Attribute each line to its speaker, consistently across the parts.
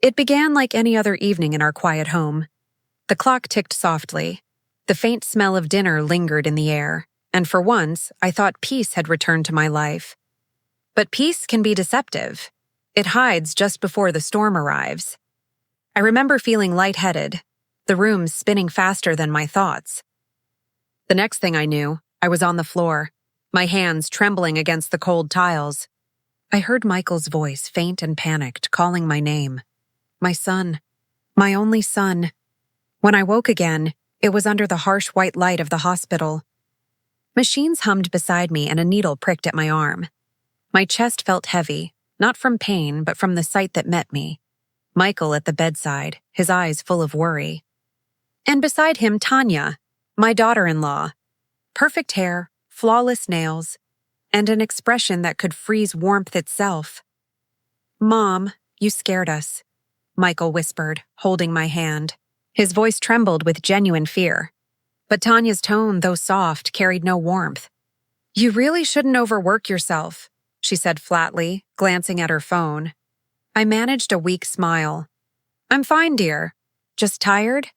Speaker 1: It began like any other evening in our quiet home. The clock ticked softly. The faint smell of dinner lingered in the air, and for once, I thought peace had returned to my life. But peace can be deceptive. It hides just before the storm arrives. I remember feeling lightheaded, the room spinning faster than my thoughts. The next thing I knew, I was on the floor, my hands trembling against the cold tiles. I heard Michael's voice, faint and panicked, calling my name. My son. My only son. When I woke again, it was under the harsh white light of the hospital. Machines hummed beside me and a needle pricked at my arm. My chest felt heavy, not from pain, but from the sight that met me. Michael at the bedside, his eyes full of worry. And beside him, Tanya, my daughter-in-law. Perfect hair, flawless nails, and an expression that could freeze warmth itself. "Mom, you scared us," Michael whispered, holding my hand. His voice trembled with genuine fear. But Tanya's tone, though soft, carried no warmth. "You really shouldn't overwork yourself," she said flatly, glancing at her phone. I managed a weak smile. "I'm fine, dear. Just tired?"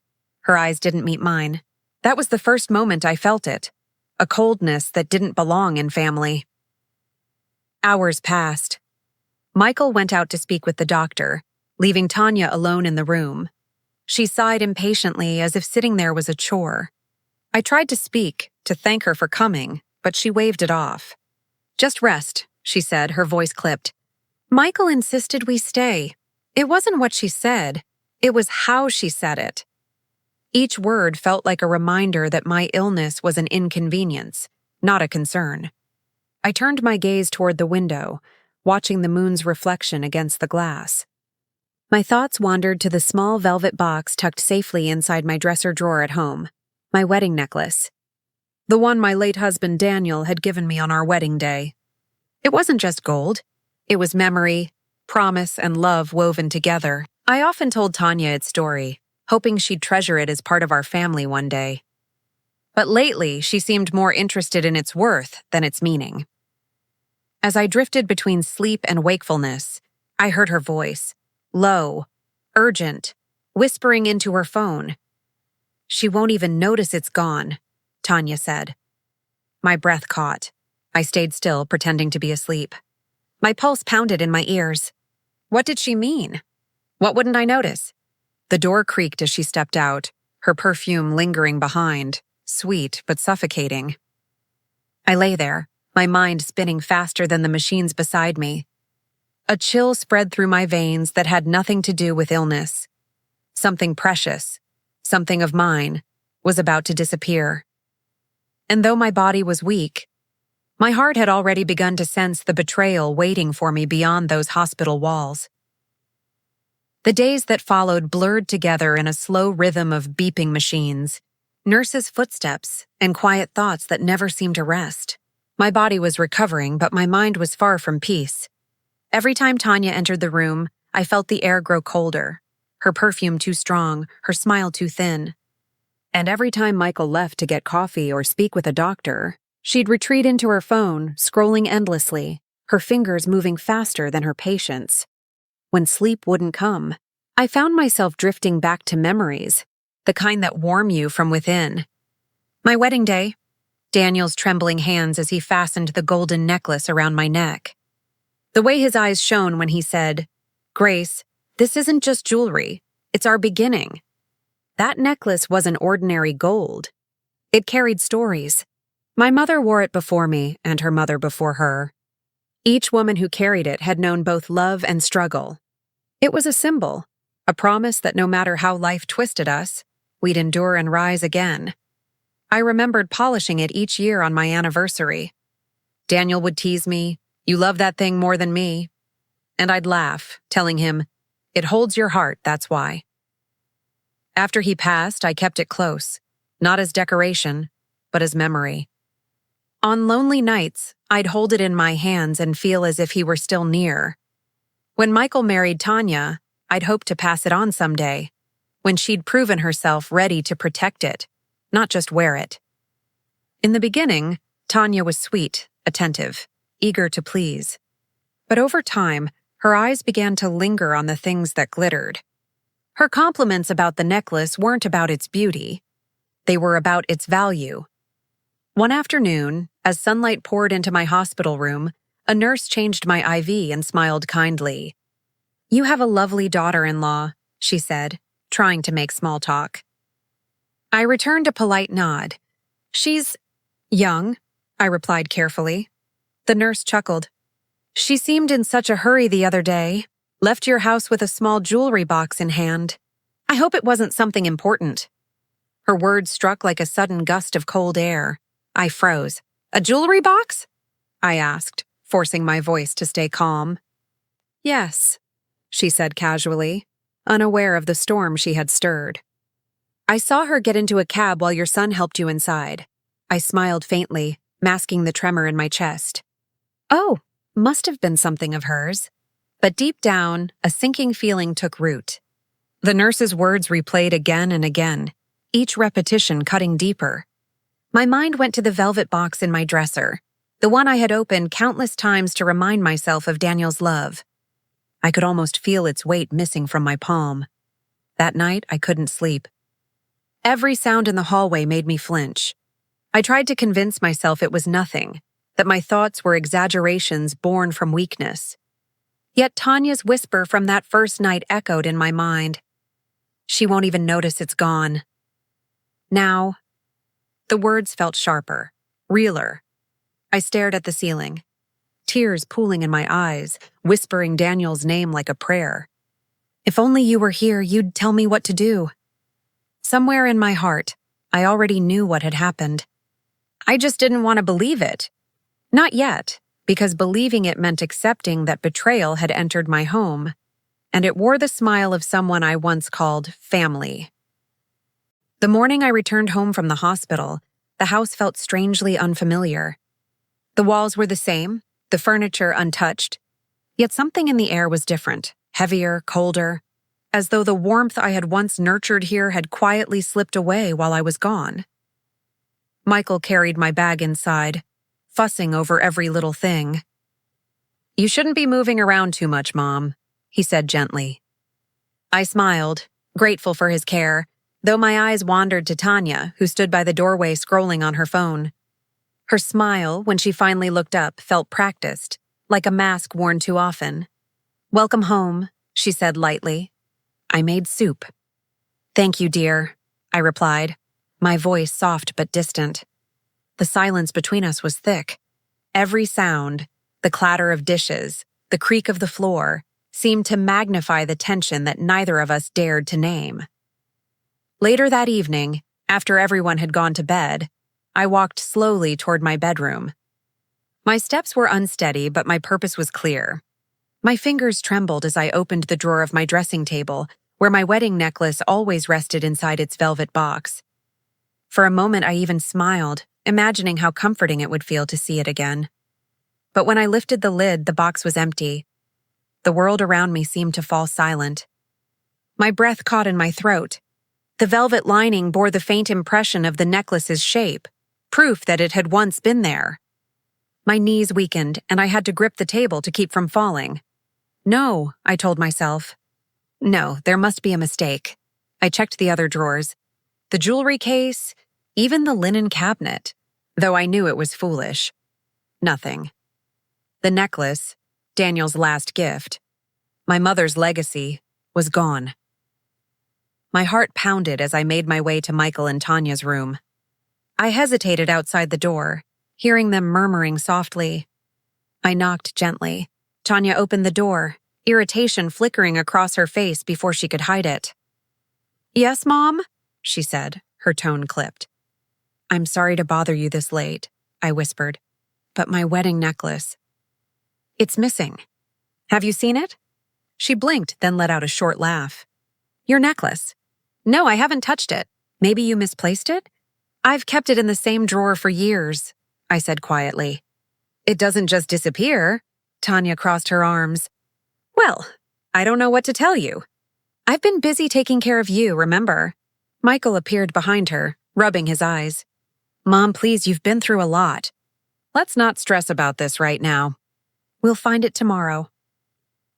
Speaker 1: Her eyes didn't meet mine. That was the first moment I felt it. A coldness that didn't belong in family. Hours passed. Michael went out to speak with the doctor, leaving Tanya alone in the room. She sighed impatiently as if sitting there was a chore. I tried to speak, to thank her for coming, but she waved it off. "Just rest," she said, her voice clipped. Michael insisted we stay. It wasn't what she said, it was how she said it. Each word felt like a reminder that my illness was an inconvenience, not a concern. I turned my gaze toward the window, watching the moon's reflection against the glass. My thoughts wandered to the small velvet box tucked safely inside my dresser drawer at home, my wedding necklace. The one my late husband Daniel had given me on our wedding day. It wasn't just gold. It was memory, promise, and love woven together. I often told Tanya its story, hoping she'd treasure it as part of our family one day. But lately, she seemed more interested in its worth than its meaning. As I drifted between sleep and wakefulness, I heard her voice, low, urgent, whispering into her phone. "She won't even notice it's gone," Tanya said. My breath caught. I stayed still, pretending to be asleep. My pulse pounded in my ears. What did she mean? What wouldn't I notice? The door creaked as she stepped out, her perfume lingering behind, sweet but suffocating. I lay there, my mind spinning faster than the machines beside me. A chill spread through my veins that had nothing to do with illness. Something precious, something of mine, was about to disappear. And though my body was weak, my heart had already begun to sense the betrayal waiting for me beyond those hospital walls. The days that followed blurred together in a slow rhythm of beeping machines, nurses' footsteps, and quiet thoughts that never seemed to rest. My body was recovering, but my mind was far from peace. Every time Tanya entered the room, I felt the air grow colder, her perfume too strong, her smile too thin. And every time Michael left to get coffee or speak with a doctor, she'd retreat into her phone, scrolling endlessly, her fingers moving faster than her patience. When sleep wouldn't come, I found myself drifting back to memories, the kind that warm you from within. My wedding day, Daniel's trembling hands as he fastened the golden necklace around my neck. The way his eyes shone when he said, "Grace, this isn't just jewelry, it's our beginning." That necklace wasn't ordinary gold. It carried stories. My mother wore it before me, and her mother before her. Each woman who carried it had known both love and struggle. It was a symbol, a promise that no matter how life twisted us, we'd endure and rise again. I remembered polishing it each year on my anniversary. Daniel would tease me, "You love that thing more than me." And I'd laugh, telling him, "It holds your heart, that's why." After he passed, I kept it close, not as decoration, but as memory. On lonely nights, I'd hold it in my hands and feel as if he were still near. When Michael married Tanya, I'd hoped to pass it on someday, when she'd proven herself ready to protect it, not just wear it. In the beginning, Tanya was sweet, attentive, eager to please. But over time, Her eyes began to linger on the things that glittered. Her compliments about the necklace weren't about its beauty. They were about its value. One afternoon, as sunlight poured into my hospital room, a nurse changed my IV and smiled kindly. "You have a lovely daughter-in-law," she said, trying to make small talk. I returned a polite nod. "She's young," I replied carefully. The nurse chuckled. "She seemed in such a hurry the other day. Left your house with a small jewelry box in hand. I hope it wasn't something important." Her words struck like a sudden gust of cold air. I froze. "A jewelry box?" I asked, forcing my voice to stay calm. "Yes," she said casually, unaware of the storm she had stirred. "I saw her get into a cab while your son helped you inside." I smiled faintly, masking the tremor in my chest. "Oh, must have been something of hers." But deep down, a sinking feeling took root. The nurse's words replayed again and again, each repetition cutting deeper. My mind went to the velvet box in my dresser, the one I had opened countless times to remind myself of Daniel's love. I could almost feel its weight missing from my palm. That night, I couldn't sleep. Every sound in the hallway made me flinch. I tried to convince myself it was nothing, that my thoughts were exaggerations born from weakness. Yet Tanya's whisper from that first night echoed in my mind. "She won't even notice it's gone." Now, the words felt sharper, realer. I stared at the ceiling, tears pooling in my eyes, whispering Daniel's name like a prayer. "If only you were here, you'd tell me what to do." Somewhere in my heart, I already knew what had happened. I just didn't want to believe it. Not yet, because believing it meant accepting that betrayal had entered my home, and it wore the smile of someone I once called family. The morning I returned home from the hospital, the house felt strangely unfamiliar. The walls were the same, the furniture untouched, yet something in the air was different, heavier, colder, as though the warmth I had once nurtured here had quietly slipped away while I was gone. Michael carried my bag inside, fussing over every little thing. "You shouldn't be moving around too much, Mom," he said gently. I smiled, grateful for his care, though my eyes wandered to Tanya, who stood by the doorway scrolling on her phone. Her smile, when she finally looked up, felt practiced, like a mask worn too often. "Welcome home," she said lightly. "I made soup." "Thank you, dear," I replied, my voice soft but distant. The silence between us was thick. Every sound, the clatter of dishes, the creak of the floor, seemed to magnify the tension that neither of us dared to name. Later that evening, after everyone had gone to bed, I walked slowly toward my bedroom. My steps were unsteady, but my purpose was clear. My fingers trembled as I opened the drawer of my dressing table, where my wedding necklace always rested inside its velvet box. For a moment, I even smiled, imagining how comforting it would feel to see it again. But when I lifted the lid, the box was empty. The world around me seemed to fall silent. My breath caught in my throat. The velvet lining bore the faint impression of the necklace's shape, proof that it had once been there. My knees weakened, and I had to grip the table to keep from falling. "No," I told myself. "No, there must be a mistake." I checked the other drawers. The jewelry case, even the linen cabinet, though I knew it was foolish. Nothing. The necklace, Daniel's last gift, my mother's legacy, was gone. My heart pounded as I made my way to Michael and Tanya's room. I hesitated outside the door, hearing them murmuring softly. I knocked gently. Tanya opened the door, irritation flickering across her face before she could hide it. "Yes, Mom?" she said, her tone clipped. "I'm sorry to bother you this late," I whispered, "but my wedding necklace. It's missing. Have you seen it?" She blinked, then let out a short laugh. "Your necklace?" "No, I haven't touched it. Maybe you misplaced it?" "I've kept it in the same drawer for years," I said quietly. "It doesn't just disappear." Tanya crossed her arms. "Well, I don't know what to tell you. I've been busy taking care of you, remember?" Michael appeared behind her, rubbing his eyes. "Mom, please, you've been through a lot. Let's not stress about this right now. We'll find it tomorrow."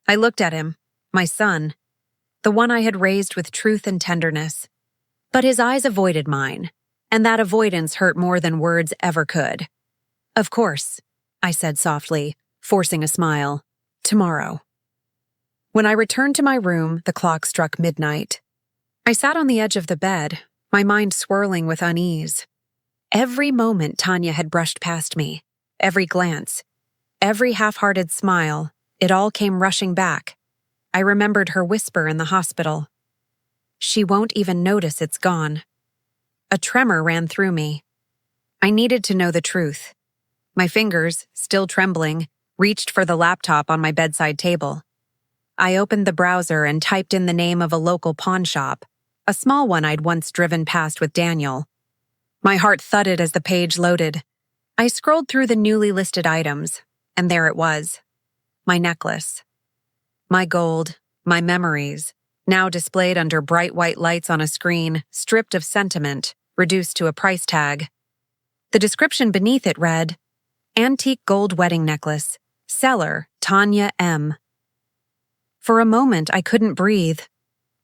Speaker 1: I looked at him, my son, the one I had raised with truth and tenderness. But his eyes avoided mine, and that avoidance hurt more than words ever could. "Of course," I said softly, forcing a smile. "Tomorrow." When I returned to my room, the clock struck midnight. I sat on the edge of the bed, my mind swirling with unease. Every moment Tanya had brushed past me, every glance, every half-hearted smile, it all came rushing back. I remembered her whisper in the hospital. "She won't even notice it's gone." A tremor ran through me. I needed to know the truth. My fingers, still trembling, reached for the laptop on my bedside table. I opened the browser and typed in the name of a local pawn shop, a small one I'd once driven past with Daniel. My heart thudded as the page loaded. I scrolled through the newly listed items, and there it was. My necklace. My gold, my memories, now displayed under bright white lights on a screen, stripped of sentiment, reduced to a price tag. The description beneath it read, "Antique gold wedding necklace. Seller, Tanya M." For a moment, I couldn't breathe.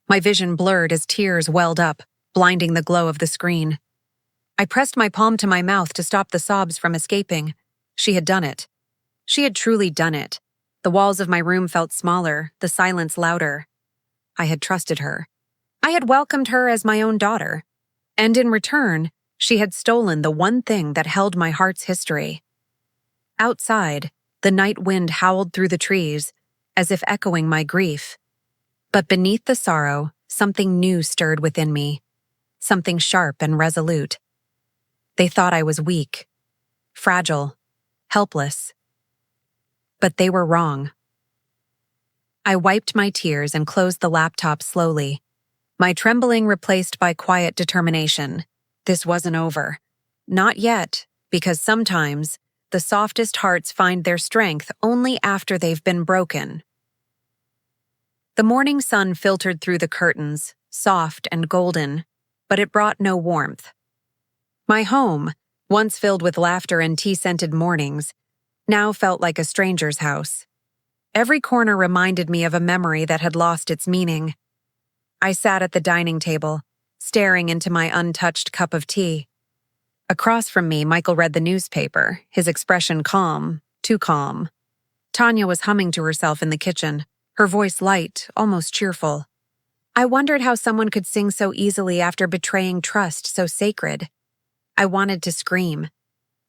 Speaker 1: My vision blurred as tears welled up, blinding the glow of the screen. I pressed my palm to my mouth to stop the sobs from escaping. She had done it. She had truly done it. The walls of my room felt smaller, the silence louder. I had trusted her. I had welcomed her as my own daughter. And in return, she had stolen the one thing that held my heart's history. Outside, the night wind howled through the trees, as if echoing my grief. But beneath the sorrow, something new stirred within me, something sharp and resolute. They thought I was weak, fragile, helpless. But they were wrong. I wiped my tears and closed the laptop slowly, my trembling replaced by quiet determination. This wasn't over. Not yet, because sometimes the softest hearts find their strength only after they've been broken. The morning sun filtered through the curtains, soft and golden, but it brought no warmth. My home, once filled with laughter and tea-scented mornings, now felt like a stranger's house. Every corner reminded me of a memory that had lost its meaning. I sat at the dining table, staring into my untouched cup of tea. Across from me, Michael read the newspaper, his expression calm, too calm. Tanya was humming to herself in the kitchen, her voice light, almost cheerful. I wondered how someone could sing so easily after betraying trust so sacred. I wanted to scream,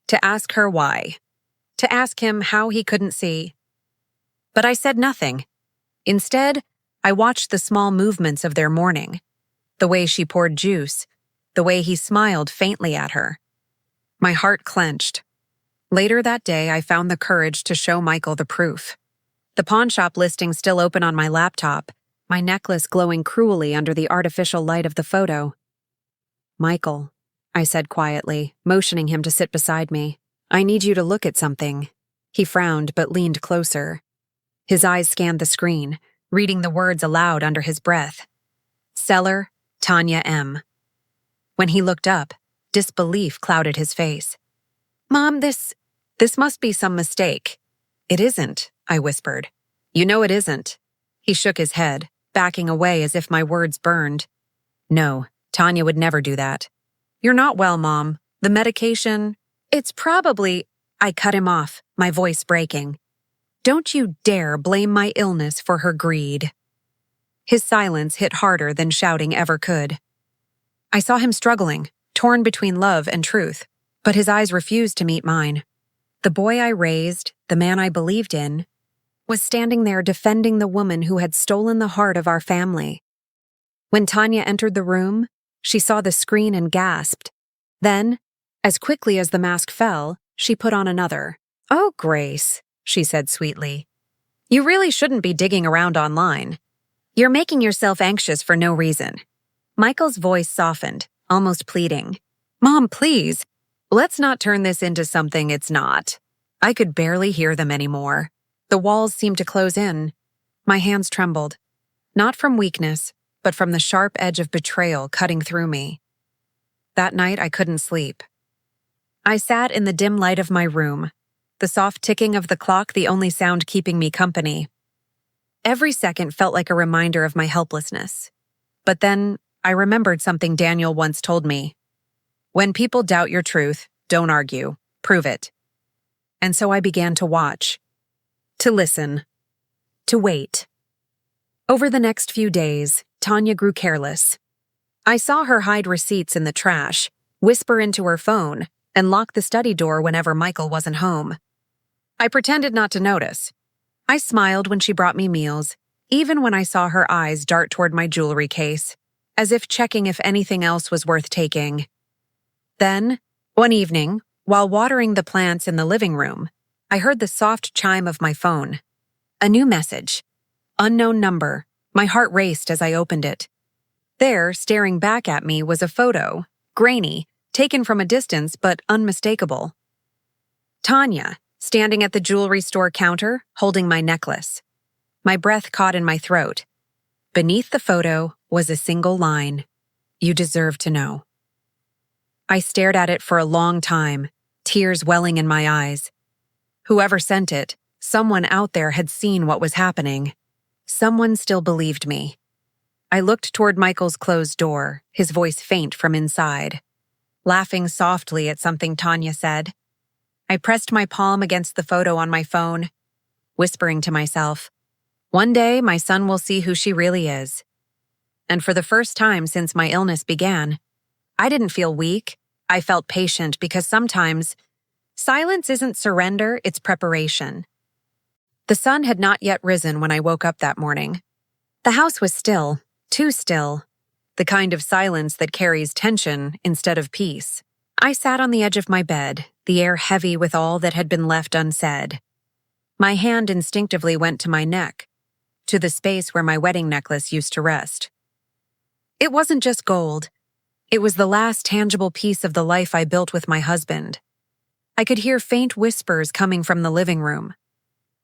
Speaker 1: to ask her why, to ask him how he couldn't see. But I said nothing. Instead, I watched the small movements of their morning, the way she poured juice, the way he smiled faintly at her. My heart clenched. Later that day, I found the courage to show Michael the proof. The pawnshop listing still open on my laptop, my necklace glowing cruelly under the artificial light of the photo. "Michael," I said quietly, motioning him to sit beside me. "I need you to look at something." He frowned but leaned closer. His eyes scanned the screen, reading the words aloud under his breath. "Seller, Tanya M." When he looked up, disbelief clouded his face. "Mom, this must be some mistake." "It isn't," I whispered. "You know it isn't." He shook his head, backing away as if my words burned. "No, Tanya would never do that." "You're not well, Mom. The medication, it's probably—" I cut him off, my voice breaking. "Don't you dare blame my illness for her greed." His silence hit harder than shouting ever could. I saw him struggling, torn between love and truth, but his eyes refused to meet mine. The boy I raised, the man I believed in, was standing there defending the woman who had stolen the heart of our family. When Tanya entered the room, she saw the screen and gasped. Then, as quickly as the mask fell, she put on another. "Oh, Grace," she said sweetly. "You really shouldn't be digging around online. You're making yourself anxious for no reason." Michael's voice softened, almost pleading. "Mom, please, let's not turn this into something it's not." I could barely hear them anymore. The walls seemed to close in. My hands trembled, not from weakness, but from the sharp edge of betrayal cutting through me. That night, I couldn't sleep. I sat in the dim light of my room, the soft ticking of the clock the only sound keeping me company. Every second felt like a reminder of my helplessness. But then I remembered something Daniel once told me. When people doubt your truth, don't argue, prove it. And so I began to watch, to listen, to wait. Over the next few days, Tanya grew careless. I saw her hide receipts in the trash, whisper into her phone, and lock the study door whenever Michael wasn't home. I pretended not to notice. I smiled when she brought me meals, even when I saw her eyes dart toward my jewelry case, as if checking if anything else was worth taking. Then, one evening, while watering the plants in the living room, I heard the soft chime of my phone. A new message. Unknown number. My heart raced as I opened it. There, staring back at me, was a photo, grainy, taken from a distance but unmistakable. Tanya, standing at the jewelry store counter, holding my necklace. My breath caught in my throat. Beneath the photo was a single line. You deserve to know. I stared at it for a long time, tears welling in my eyes. Whoever sent it, someone out there had seen what was happening. Someone still believed me. I looked toward Michael's closed door, his voice faint from inside. Laughing softly at something Tanya said, I pressed my palm against the photo on my phone, whispering to myself, one day my son will see who she really is. And for the first time since my illness began, I didn't feel weak. I felt patient because sometimes silence isn't surrender, it's preparation. The sun had not yet risen when I woke up that morning. The house was still, too still, the kind of silence that carries tension instead of peace. I sat on the edge of my bed, the air heavy with all that had been left unsaid. My hand instinctively went to my neck, to the space where my wedding necklace used to rest. It wasn't just gold. It was the last tangible piece of the life I built with my husband. I could hear faint whispers coming from the living room.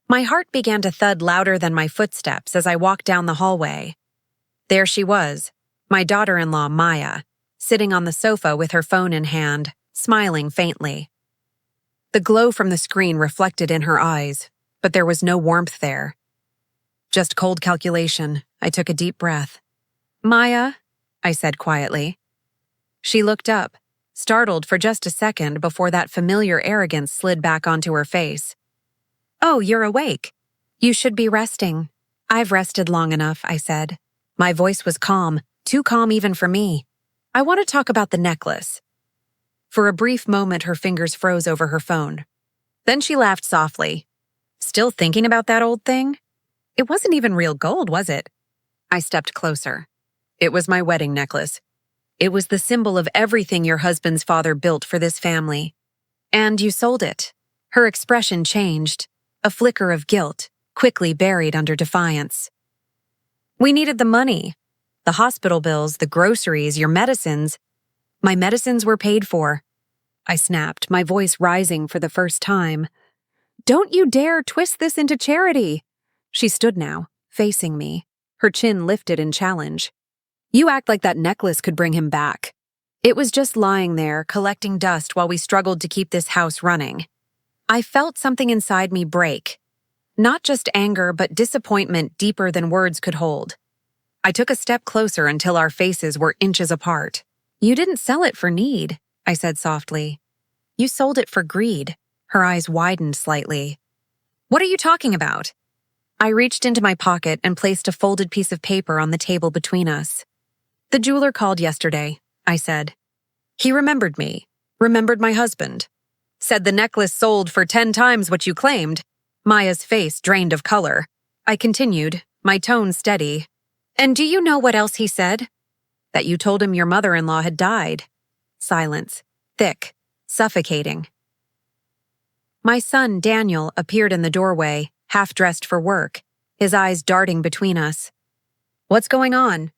Speaker 1: My heart began to thud louder than my footsteps as I walked down the hallway. There she was, my daughter-in-law, Maya, sitting on the sofa with her phone in hand, smiling faintly. The glow from the screen reflected in her eyes, but there was no warmth there. Just cold calculation. I took a deep breath. Maya, I said quietly. She looked up, startled for just a second before that familiar arrogance slid back onto her face. Oh, you're awake. You should be resting. I've rested long enough, I said. My voice was calm, too calm even for me. I want to talk about the necklace. For a brief moment, her fingers froze over her phone. Then she laughed softly. Still thinking about that old thing? It wasn't even real gold, was it? I stepped closer. It was my wedding necklace. It was the symbol of everything your husband's father built for this family. And you sold it. Her expression changed. A flicker of guilt, quickly buried under defiance. We needed the money. The hospital bills, the groceries, your medicines. My medicines were paid for. I snapped, my voice rising for the first time. Don't you dare twist this into charity. She stood now, facing me, her chin lifted in challenge. You act like that necklace could bring him back. It was just lying there, collecting dust while we struggled to keep this house running. I felt something inside me break. Not just anger, but disappointment deeper than words could hold. I took a step closer until our faces were inches apart. You didn't sell it for need, I said softly. You sold it for greed. Her eyes widened slightly. What are you talking about? I reached into my pocket and placed a folded piece of paper on the table between us. The jeweler called yesterday, I said. He remembered me, remembered my husband. Said the necklace sold for 10 times what you claimed. Maya's face drained of color. I continued, my tone steady. And do you know what else he said? That you told him your mother-in-law had died. Silence, thick, suffocating. My son, Daniel, appeared in the doorway, half-dressed for work, his eyes darting between us. What's going on?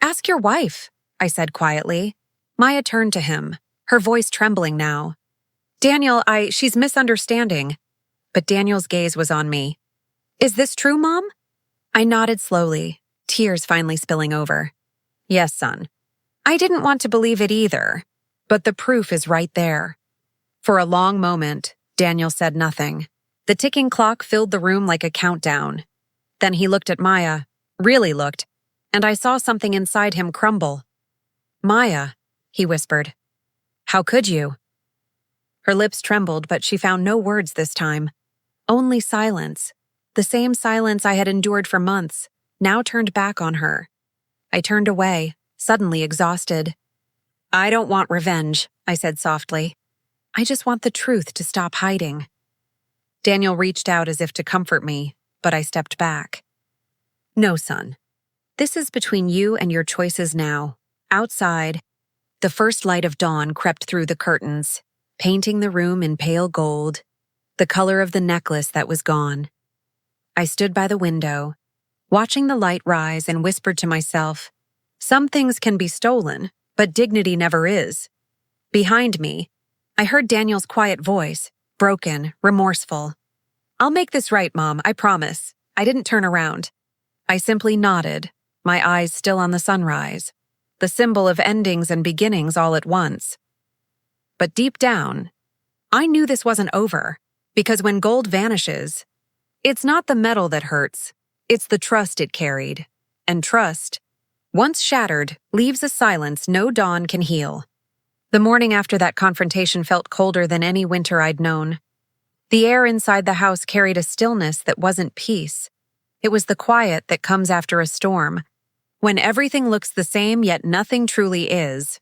Speaker 1: Ask your wife, I said quietly. Maya turned to him, her voice trembling now. Daniel, she's misunderstanding. But Daniel's gaze was on me. Is this true, Mom? I nodded slowly, tears finally spilling over. Yes, son. I didn't want to believe it either, but the proof is right there. For a long moment, Daniel said nothing. The ticking clock filled the room like a countdown. Then he looked at Maya, really looked, and I saw something inside him crumble. "Maya," he whispered. "How could you?" Her lips trembled, but she found no words this time. Only silence. The same silence I had endured for months, now turned back on her. I turned away, suddenly exhausted. "I don't want revenge," I said softly. "I just want the truth to stop hiding." Daniel reached out as if to comfort me, but I stepped back. "No, son. This is between you and your choices now. Outside, the first light of dawn crept through the curtains, painting the room in pale gold, the color of the necklace that was gone. I stood by the window, watching the light rise, and whispered to myself, some things can be stolen, but dignity never is. Behind me, I heard Daniel's quiet voice, broken, remorseful. "I'll make this right, Mom, I promise." I didn't turn around. I simply nodded, my eyes still on the sunrise, the symbol of endings and beginnings all at once. But deep down, I knew this wasn't over, because when gold vanishes, it's not the metal that hurts, it's the trust it carried. And trust, once shattered, leaves a silence no dawn can heal. The morning after that confrontation felt colder than any winter I'd known. The air inside the house carried a stillness that wasn't peace. It was the quiet that comes after a storm, when everything looks the same yet nothing truly is.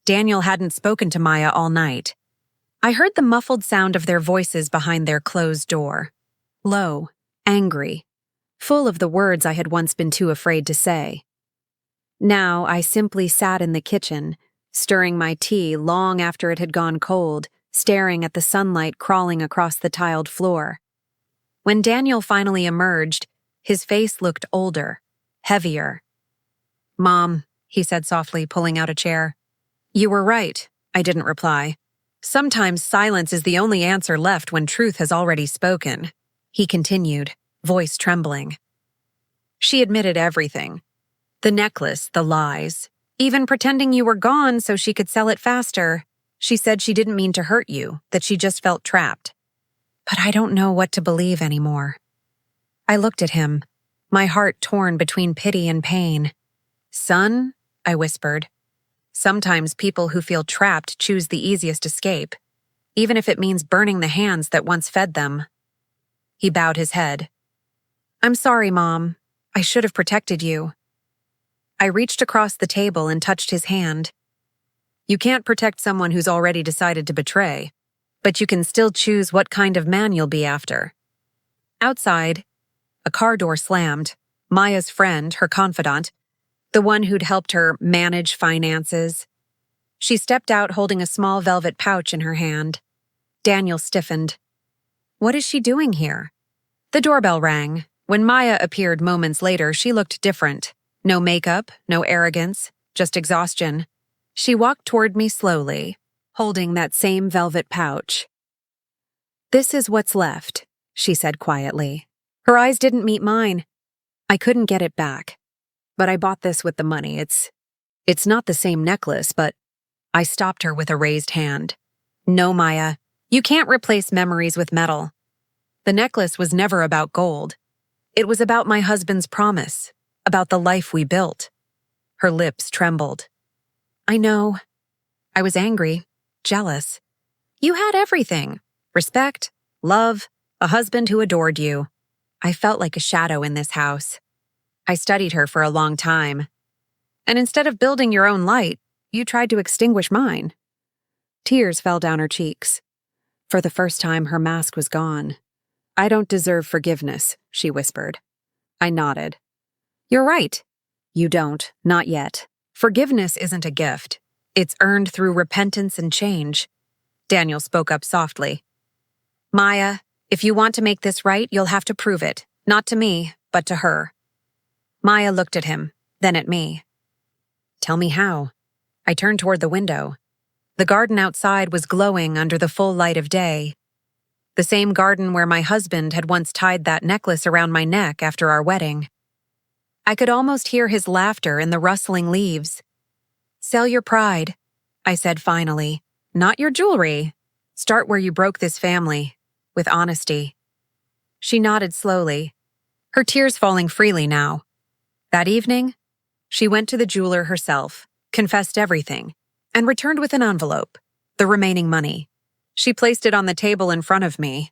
Speaker 1: Daniel hadn't spoken to Maya all night. I heard the muffled sound of their voices behind their closed door. Low, angry, full of the words I had once been too afraid to say. Now I simply sat in the kitchen, stirring my tea long after it had gone cold, staring at the sunlight crawling across the tiled floor. When Daniel finally emerged, his face looked older, heavier. "Mom," he said softly, pulling out a chair. "You were right," I didn't reply. "Sometimes silence is the only answer left when truth has already spoken," he continued, voice trembling. "She admitted everything. The necklace, the lies, even pretending you were gone so she could sell it faster. She said she didn't mean to hurt you, that she just felt trapped. But I don't know what to believe anymore." I looked at him, my heart torn between pity and pain. "Son," I whispered, "sometimes people who feel trapped choose the easiest escape, even if it means burning the hands that once fed them." He bowed his head. "I'm sorry, Mom. I should have protected you." I reached across the table and touched his hand. "You can't protect someone who's already decided to betray, but you can still choose what kind of man you'll be after." Outside, a car door slammed. Maya's friend, her confidant, the one who'd helped her manage finances. She stepped out holding a small velvet pouch in her hand. Daniel stiffened. "What is she doing here?" The doorbell rang. When Maya appeared moments later, she looked different. No makeup, no arrogance, just exhaustion. She walked toward me slowly, holding that same velvet pouch. "This is what's left," she said quietly. Her eyes didn't meet mine. "I couldn't get it back, but I bought this with the money. It's not the same necklace, but..." I stopped her with a raised hand. "No, Maya, you can't replace memories with metal. The necklace was never about gold. It was about my husband's promise, about the life we built." Her lips trembled. "I know. I was angry, jealous. You had everything. Respect, love, a husband who adored you. I felt like a shadow in this house. I studied her for a long time. And instead of building your own light, you tried to extinguish mine." Tears fell down her cheeks. For the first time, her mask was gone. "I don't deserve forgiveness," she whispered. I nodded. "You're right. You don't, not yet. Forgiveness isn't a gift. It's earned through repentance and change." Daniel spoke up softly. "Maya, if you want to make this right, you'll have to prove it. Not to me, but to her." Maya looked at him, then at me. "Tell me how." I turned toward the window. The garden outside was glowing under the full light of day. The same garden where my husband had once tied that necklace around my neck after our wedding. I could almost hear his laughter in the rustling leaves. "Sell your pride," I said finally. "Not your jewelry. Start where you broke this family, with honesty." She nodded slowly. her tears falling freely now. That evening, she went to the jeweler herself, confessed everything, and returned with an envelope, the remaining money. She placed it on the table in front of me.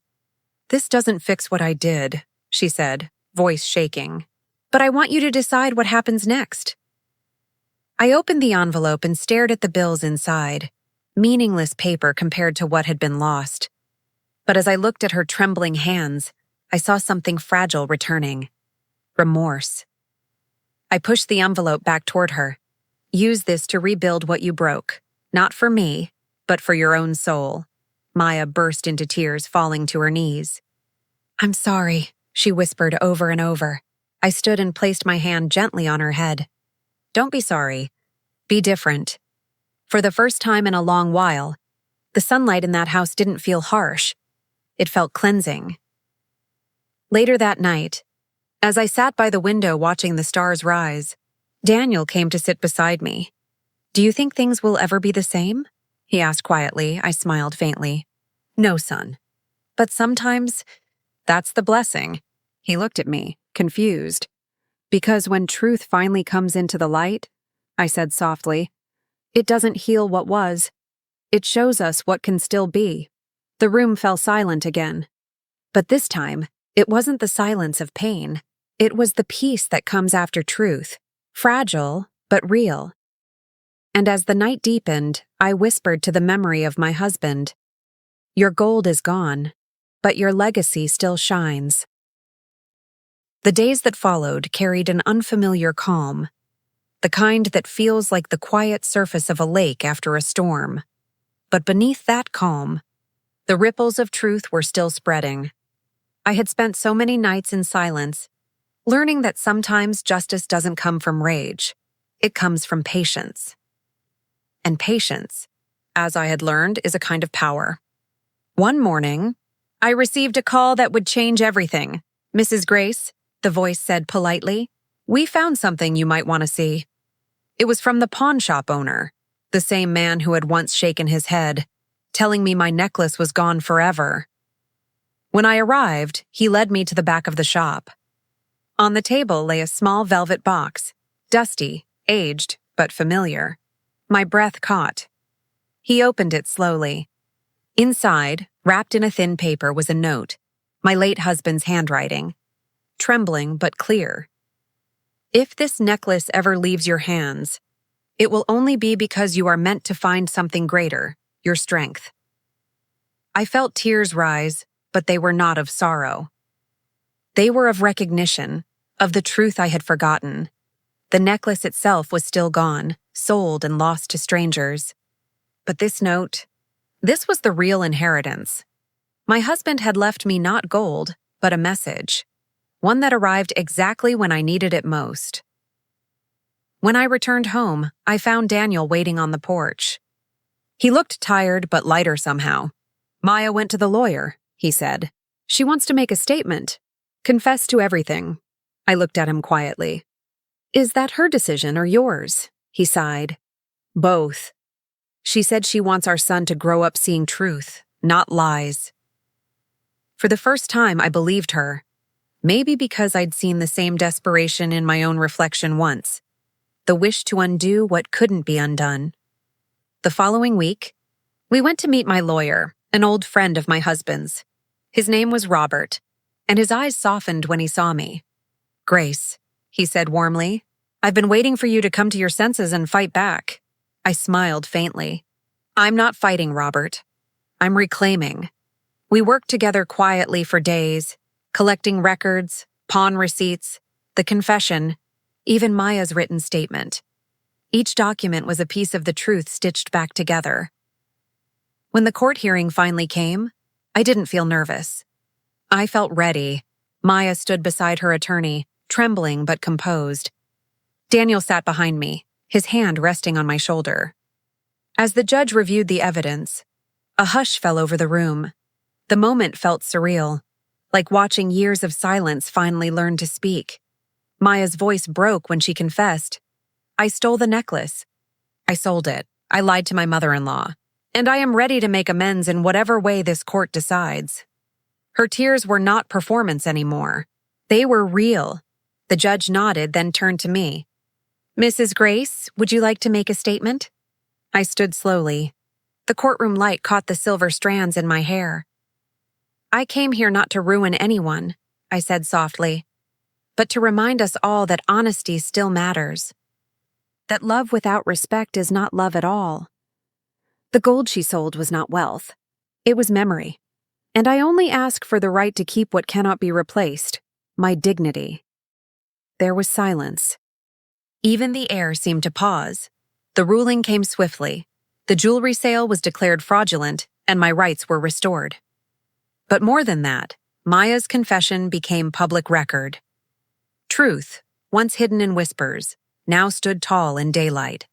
Speaker 1: "This doesn't fix what I did," she said, voice shaking. "But I want you to decide what happens next." I opened the envelope and stared at the bills inside, meaningless paper compared to what had been lost. But as I looked at her trembling hands, I saw something fragile returning. Remorse. I pushed the envelope back toward her. "Use this to rebuild what you broke, not for me, but for your own soul." Maya burst into tears, falling to her knees. "I'm sorry," she whispered over and over. I stood and placed my hand gently on her head. "Don't be sorry. Be different." For the first time in a long while, the sunlight in that house didn't feel harsh. It felt cleansing. Later that night, as I sat by the window watching the stars rise, Daniel came to sit beside me. "Do you think things will ever be the same?" he asked quietly. I smiled faintly. "No, son. But sometimes, that's the blessing." He looked at me, confused. "Because when truth finally comes into the light," I said softly, "it doesn't heal what was. It shows us what can still be." The room fell silent again. But this time, it wasn't the silence of pain. It was the peace that comes after truth, fragile but real. And as the night deepened, I whispered to the memory of my husband, "Your gold is gone, but your legacy still shines." The days that followed carried an unfamiliar calm, the kind that feels like the quiet surface of a lake after a storm. But beneath that calm, the ripples of truth were still spreading. I had spent so many nights in silence, learning that sometimes justice doesn't come from rage. It comes from patience. And patience, as I had learned, is a kind of power. One morning, I received a call that would change everything. "Mrs. Grace," the voice said politely, "we found something you might want to see." It was from the pawn shop owner, the same man who had once shaken his head, telling me my necklace was gone forever. When I arrived, he led me to the back of the shop. On the table lay a small velvet box, dusty, aged, but familiar. My breath caught. He opened it slowly. Inside, wrapped in a thin paper, was a note, my late husband's handwriting, trembling but clear. "If this necklace ever leaves your hands, it will only be because you are meant to find something greater, your strength." I felt tears rise, but they were not of sorrow. They were of recognition, of the truth I had forgotten. The necklace itself was still gone, sold and lost to strangers. But this note, this was the real inheritance. My husband had left me not gold, but a message, one that arrived exactly when I needed it most. When I returned home, I found Daniel waiting on the porch. He looked tired but lighter somehow. "Maya went to the lawyer," he said. "She wants to make a statement. Confess to everything." I looked at him quietly. "Is that her decision or yours?" He sighed. "Both. She said she wants our son to grow up seeing truth, not lies." For the first time, I believed her. Maybe because I'd seen the same desperation in my own reflection once. The wish to undo what couldn't be undone. The following week, we went to meet my lawyer, an old friend of my husband's. His name was Robert, and his eyes softened when he saw me. "Grace," he said warmly, "I've been waiting for you to come to your senses and fight back." I smiled faintly. "I'm not fighting, Robert. I'm reclaiming." We worked together quietly for days, collecting records, pawn receipts, the confession, even Maya's written statement. Each document was a piece of the truth stitched back together. When the court hearing finally came, I didn't feel nervous. I felt ready. Maya stood beside her attorney, trembling but composed. Daniel sat behind me, his hand resting on my shoulder. As the judge reviewed the evidence, a hush fell over the room. The moment felt surreal, like watching years of silence finally learn to speak. Maya's voice broke when she confessed, "I stole the necklace. I sold it. I lied to my mother-in-law. And I am ready to make amends in whatever way this court decides." Her tears were not performance anymore. They were real. The judge nodded, then turned to me. Mrs. Grace, would you like to make a statement? I stood slowly. The courtroom light caught the silver strands in my hair. I came here not to ruin anyone, I said softly, but to remind us all that honesty still matters. That love without respect is not love at all. The gold she sold was not wealth. It was memory. And I only ask for the right to keep what cannot be replaced, my dignity. There was silence. Even the air seemed to pause. The ruling came swiftly. The jewelry sale was declared fraudulent, and my rights were restored. But more than that, Maya's confession became public record. Truth, once hidden in whispers, now stood tall in daylight.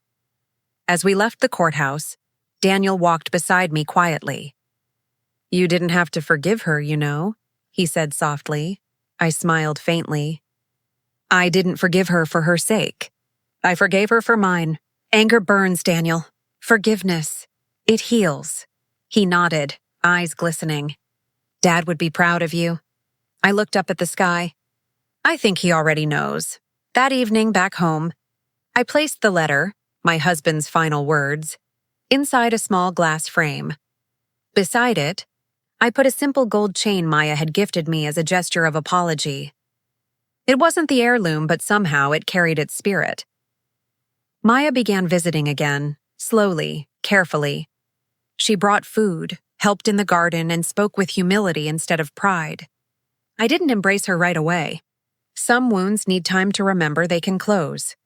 Speaker 1: As we left the courthouse, Daniel walked beside me quietly. You didn't have to forgive her, you know, he said softly. I smiled faintly. I didn't forgive her for her sake. I forgave her for mine. Anger burns, Daniel. Forgiveness. It heals. He nodded, eyes glistening. Dad would be proud of you. I looked up at the sky. I think he already knows. That evening back home, I placed the letter, my husband's final words, inside a small glass frame. Beside it, I put a simple gold chain Maya had gifted me as a gesture of apology. It wasn't the heirloom, but somehow it carried its spirit. Maya began visiting again, slowly, carefully. She brought food, helped in the garden, and spoke with humility instead of pride. I didn't embrace her right away. Some wounds need time to remember they can close.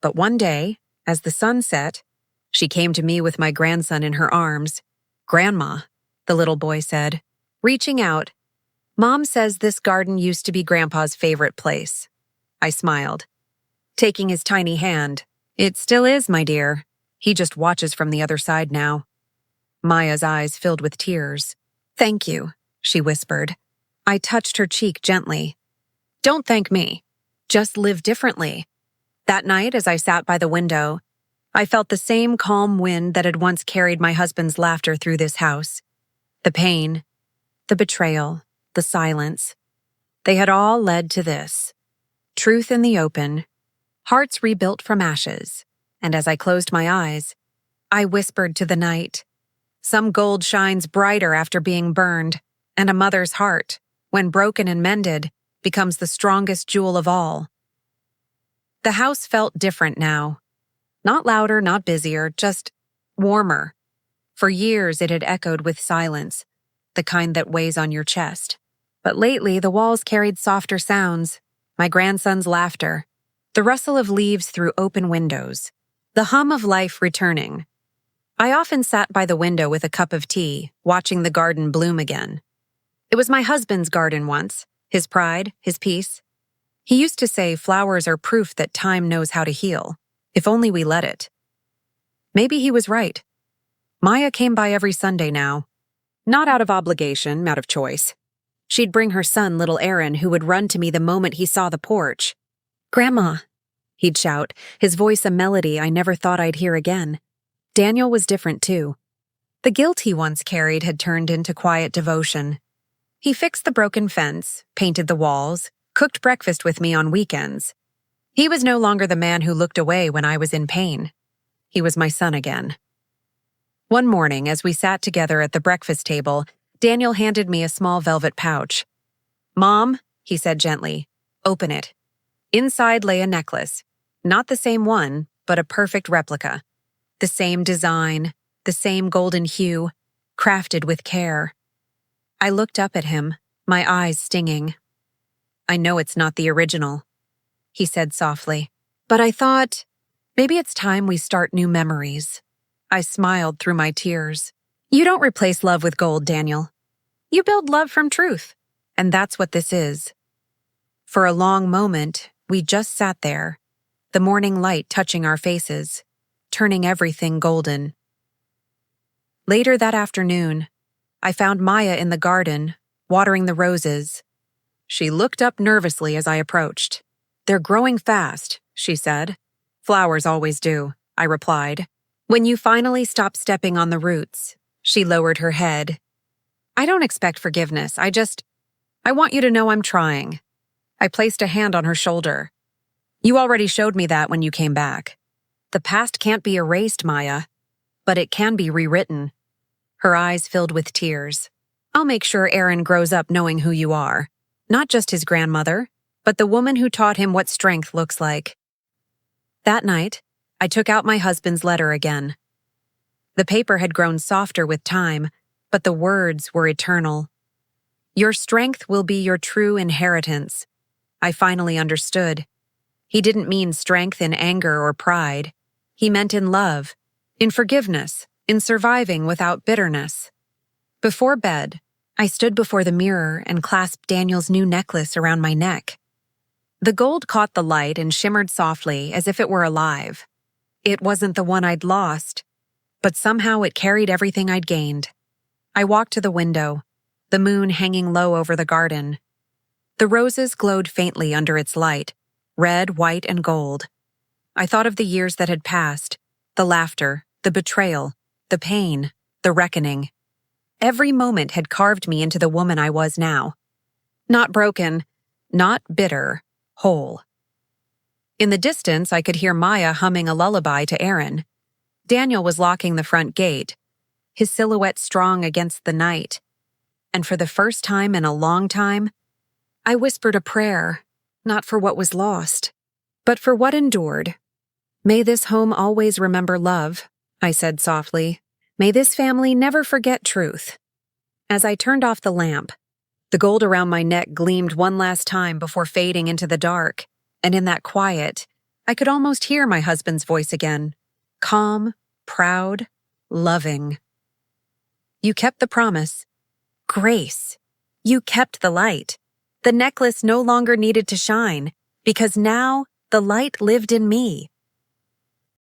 Speaker 1: But one day, as the sun set, she came to me with my grandson in her arms. Grandma, the little boy said, reaching out. Mom says this garden used to be Grandpa's favorite place. I smiled, taking his tiny hand. It still is, my dear. He just watches from the other side now. Maya's eyes filled with tears. Thank you, she whispered. I touched her cheek gently. Don't thank me. Just live differently. That night, as I sat by the window, I felt the same calm wind that had once carried my husband's laughter through this house. The pain, the betrayal, the silence. They had all led to this. Truth in the open, hearts rebuilt from ashes. And as I closed my eyes, I whispered to the night, some gold shines brighter after being burned, and a mother's heart, when broken and mended, becomes the strongest jewel of all. The house felt different now. Not louder, not busier, just warmer. For years it had echoed with silence, the kind that weighs on your chest. But lately the walls carried softer sounds, my grandson's laughter, the rustle of leaves through open windows, the hum of life returning. I often sat by the window with a cup of tea, watching the garden bloom again. It was my husband's garden once, his pride, his peace. He used to say flowers are proof that time knows how to heal, if only we let it. Maybe he was right. Maya came by every Sunday now. Not out of obligation, out of choice. She'd bring her son, little Aaron, who would run to me the moment he saw the porch. Grandma, he'd shout, his voice a melody I never thought I'd hear again. Daniel was different too. The guilt he once carried had turned into quiet devotion. He fixed the broken fence, painted the walls, cooked breakfast with me on weekends. He was no longer the man who looked away when I was in pain. He was my son again. One morning, as we sat together at the breakfast table, Daniel handed me a small velvet pouch. Mom, he said gently, open it. Inside lay a necklace. Not the same one, but a perfect replica. The same design, the same golden hue, crafted with care. I looked up at him, my eyes stinging. I know it's not the original, he said softly, but I thought, maybe it's time we start new memories. I smiled through my tears. You don't replace love with gold, Daniel. You build love from truth, and that's what this is. For a long moment, we just sat there, the morning light touching our faces, turning everything golden. Later that afternoon, I found Maya in the garden, watering the roses. She looked up nervously as I approached. They're growing fast, she said. Flowers always do, I replied. When you finally stop stepping on the roots, she lowered her head. I don't expect forgiveness, I want you to know I'm trying. I placed a hand on her shoulder. You already showed me that when you came back. The past can't be erased, Maya, but it can be rewritten. Her eyes filled with tears. I'll make sure Aaron grows up knowing who you are. Not just his grandmother, but the woman who taught him what strength looks like. That night, I took out my husband's letter again. The paper had grown softer with time, but the words were eternal. Your strength will be your true inheritance. I finally understood. He didn't mean strength in anger or pride. He meant in love, in forgiveness, in surviving without bitterness. Before bed, I stood before the mirror and clasped Daniel's new necklace around my neck. The gold caught the light and shimmered softly as if it were alive. It wasn't the one I'd lost, but somehow it carried everything I'd gained. I walked to the window, the moon hanging low over the garden. The roses glowed faintly under its light, red, white, and gold. I thought of the years that had passed, the laughter, the betrayal, the pain, the reckoning. Every moment had carved me into the woman I was now. Not broken, not bitter, whole. In the distance, I could hear Maya humming a lullaby to Aaron. Daniel was locking the front gate, his silhouette strong against the night. And for the first time in a long time, I whispered a prayer, not for what was lost, but for what endured. May this home always remember love, I said softly. May this family never forget truth. As I turned off the lamp, the gold around my neck gleamed one last time before fading into the dark, and in that quiet, I could almost hear my husband's voice again, calm, proud, loving. You kept the promise. Grace, you kept the light. The necklace no longer needed to shine, because now the light lived in me.